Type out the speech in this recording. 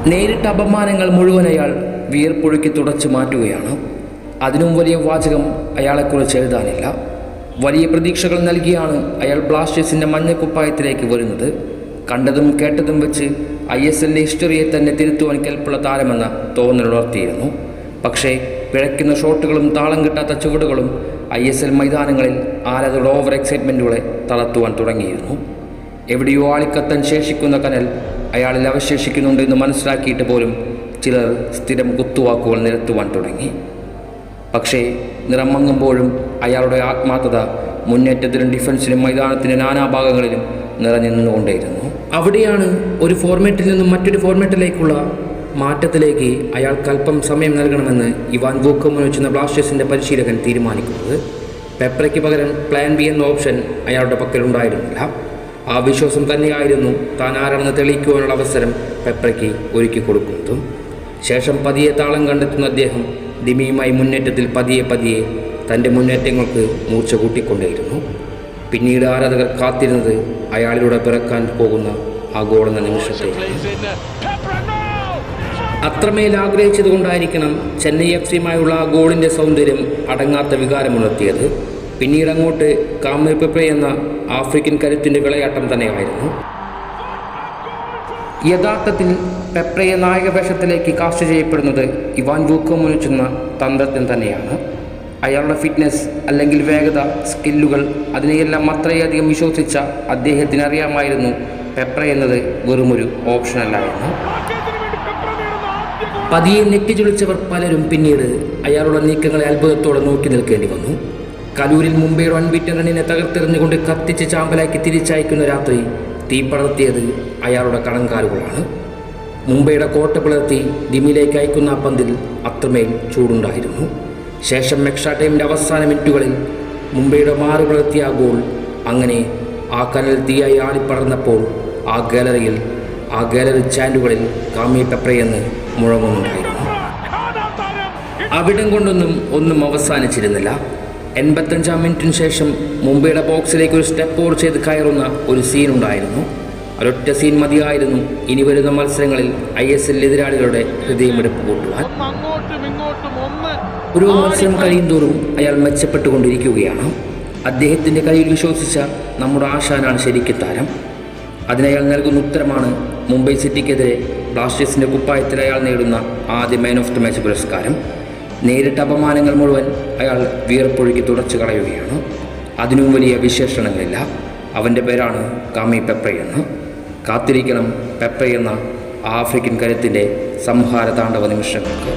നേരിട്ട അപമാനങ്ങൾ മുഴുവൻ അയാൾ വിയർപ്പൊഴുക്കി തുടച്ചു മാറ്റുകയാണ്. അതിനും വലിയ വാചകം അയാളെക്കുറിച്ച് എഴുതാനില്ല. വലിയ പ്രതീക്ഷകൾ നൽകിയാണ് അയാൾ ബ്ലാസ്റ്റേഴ്സിൻ്റെ മഞ്ഞക്കുപ്പായത്തിലേക്ക് വരുന്നത്. കണ്ടതും കേട്ടതും വെച്ച് ISLൻ്റെ ഹിസ്റ്ററിയെ തന്നെ തിരുത്തുവാൻ കെൽപ്പുള്ള താരമെന്ന തോന്നലുണർത്തിയിരുന്നു. പക്ഷേ പിഴയ്ക്കുന്ന ഷോട്ടുകളും താളം കിട്ടാത്ത ചുവടുകളും ISL മൈതാനങ്ങളിൽ ആരാധകരുടെ ഓവർ എക്സൈറ്റ്മെൻറ്റുകളെ തളർത്തുവാൻ തുടങ്ങിയിരുന്നു. എവിടെയോ ആളിക്കത്താൻ ശേഷിക്കുന്ന കനൽ അയാളിൽ അവശേഷിക്കുന്നുണ്ട് എന്ന് മനസ്സിലാക്കിയിട്ട് പോലും ചിലർ സ്ഥിരം കുത്തുവാക്കുകൾ നിരത്തുവാൻ തുടങ്ങി. പക്ഷേ നിറം മങ്ങുമ്പോഴും അയാളുടെ ആത്മാർത്ഥത മുന്നേറ്റത്തിലും ഡിഫൻസിലും മൈതാനത്തിൻ്റെ നാനാഭാഗങ്ങളിലും നിറഞ്ഞു നിന്നുകൊണ്ടേയിരുന്നു. അവിടെയാണ് ഒരു ഫോർമാറ്റിൽ നിന്നും മറ്റൊരു ഫോർമാറ്റിലേക്കുള്ള മാറ്റത്തിലേക്ക് അയാൾക്ക് അല്പം സമയം നൽകണമെന്ന് ഇവാൻ വൂക്കോമനോവിച്ച് എന്ന ബ്ലാസ്റ്റേഴ്സിൻ്റെ പരിശീലകൻ തീരുമാനിക്കുന്നത്. പെപ്രയ്ക്ക് പകരം പ്ലാൻ ബി എന്ന ഓപ്ഷൻ അയാളുടെ പക്കലുണ്ടായിരുന്നില്ല. ആ വിശ്വാസം തന്നെയായിരുന്നു താൻ ആരാണെന്ന് തെളിയിക്കുവാനുള്ള അവസരം പെപ്രയ്ക്ക് ഒരുക്കി കൊടുക്കുന്നതും. ശേഷം പതിയെ താളം കണ്ടെത്തുന്ന അദ്ദേഹം ദിമിയുമായി മുന്നേറ്റത്തിൽ പതിയെ തൻ്റെ മുന്നേറ്റങ്ങൾക്ക് മൂർച്ച കൂട്ടിക്കൊണ്ടേയിരുന്നു. പിന്നീട് ആരാധകർ കാത്തിരുന്നത് അയാളിലൂടെ പിറക്കാൻ പോകുന്ന ആ ഗോളെന്ന നിമിഷത്തേക്ക്. അത്രമേൽ ആഗ്രഹിച്ചതുകൊണ്ടായിരിക്കണം ചെന്നൈ FC-യുമായുള്ള ആ ഗോളിൻ്റെ സൗന്ദര്യം അടങ്ങാത്ത വികാരമുണർത്തിയത്. പിന്നീട് അങ്ങോട്ട് കാമി പെപ്രെ എന്ന ആഫ്രിക്കൻ കരുത്തിൻ്റെ വിളയാട്ടം തന്നെയായിരുന്നു. യഥാർത്ഥത്തിൽ പെപ്രയെ നായകവേഷത്തിലേക്ക് കാസ്റ്റ് ചെയ്യപ്പെടുന്നത് ഇവാൻ വൂക്കോമനോവിച്ച് എന്ന തന്ത്രജ്ഞൻ തന്നെയാണ്. അയാളുടെ ഫിറ്റ്നസ് അല്ലെങ്കിൽ വേഗത, സ്കില്ലുകൾ അതിനെയെല്ലാം അത്രയധികം വിശ്വസിച്ച അദ്ദേഹത്തിന് അറിയാമായിരുന്നു പെപ്ര എന്നത് വെറുമൊരു ഓപ്ഷനല്ല എന്ന്. പതിയെ നെറ്റിചുളിച്ചവർ പലരും പിന്നീട് അയാളുടെ നീക്കങ്ങളെ അത്ഭുതത്തോടെ നോക്കി നിൽക്കേണ്ടി വന്നു. കലൂരിൽ മുംബൈയുടെ അൺബീറ്റൻ റണ്ണിനെ തകർത്തെറിഞ്ഞുകൊണ്ട് കത്തിച്ച് ചാമ്പലാക്കി തിരിച്ചയക്കുന്ന രാത്രി തീ പടർത്തിയത് അയാളുടെ കണങ്കാലുകളാണ്. മുംബൈയുടെ കോട്ട പിളർത്തി ദിമിലേക്ക് അയക്കുന്ന ആ പന്തിൽ അത്രമേൽ ചൂടുണ്ടായിരുന്നു. ശേഷം എക്സ്ട്രാ ടൈമിൻ്റെ അവസാന മിനിറ്റുകളിൽ മുംബൈയുടെ മാറു പിളർത്തിയ ആ ഗോൾ അങ്ങനെ ആ കനൽ തീയായി ആളിപ്പടർന്നപ്പോൾ ആ ഗാലറി ചാൻഡുകളിൽ കാമി പെപ്രയെന്ന് മുഴങ്ങുന്നുണ്ടായിരുന്നു. അവിടം കൊണ്ടൊന്നും ഒന്നും അവസാനിച്ചിരുന്നില്ല. 85-ാം മിനിറ്റിന് ശേഷം മുംബൈയുടെ ബോക്സിലേക്ക് ഒരു സ്റ്റെപ്പ് ഓവർ ചെയ്ത് കയറുന്ന ഒരു സീൻ ഉണ്ടായിരുന്നു. ഒരൊറ്റ സീൻ മതിയായിരുന്നു ഇനി വരുന്ന മത്സരങ്ങളിൽ ISL എതിരാളികളുടെ ഹൃദയമെടുപ്പ് കൂട്ടുവാൻ. ഓരോ മത്സരം കഴിയുന്തോറും അയാൾ മെച്ചപ്പെട്ടുകൊണ്ടിരിക്കുകയാണ്. അദ്ദേഹത്തിൻ്റെ കയ്യിൽ വിശ്വസിച്ച നമ്മുടെ ആശാനാണ് ശരിക്കും താരം. അതിനയാൾ നൽകുന്ന ഉത്തരമാണ് മുംബൈ സിറ്റിക്കെതിരെ ബ്ലാസ്റ്റേഴ്സിൻ്റെ കുപ്പായത്തിൽ അയാൾ നേടുന്ന ആദ്യ മാൻ ഓഫ് ദി മാച്ച് പുരസ്കാരം. നേരിട്ട അപമാനങ്ങൾ മുഴുവൻ അയാൾ വിയർപ്പൊഴുക്കി തുടച്ചു കളയുകയാണ്. അതിനും വലിയ വിശേഷണങ്ങളില്ല. അവൻ്റെ പേരാണ് കാമി പെപ്രയെന്ന്. കാത്തിരിക്കണം പെപ്ര എന്ന ആഫ്രിക്കൻ കരുത്തിൻ്റെ സംഹാര താണ്ഡവ നിമിഷങ്ങൾക്ക്.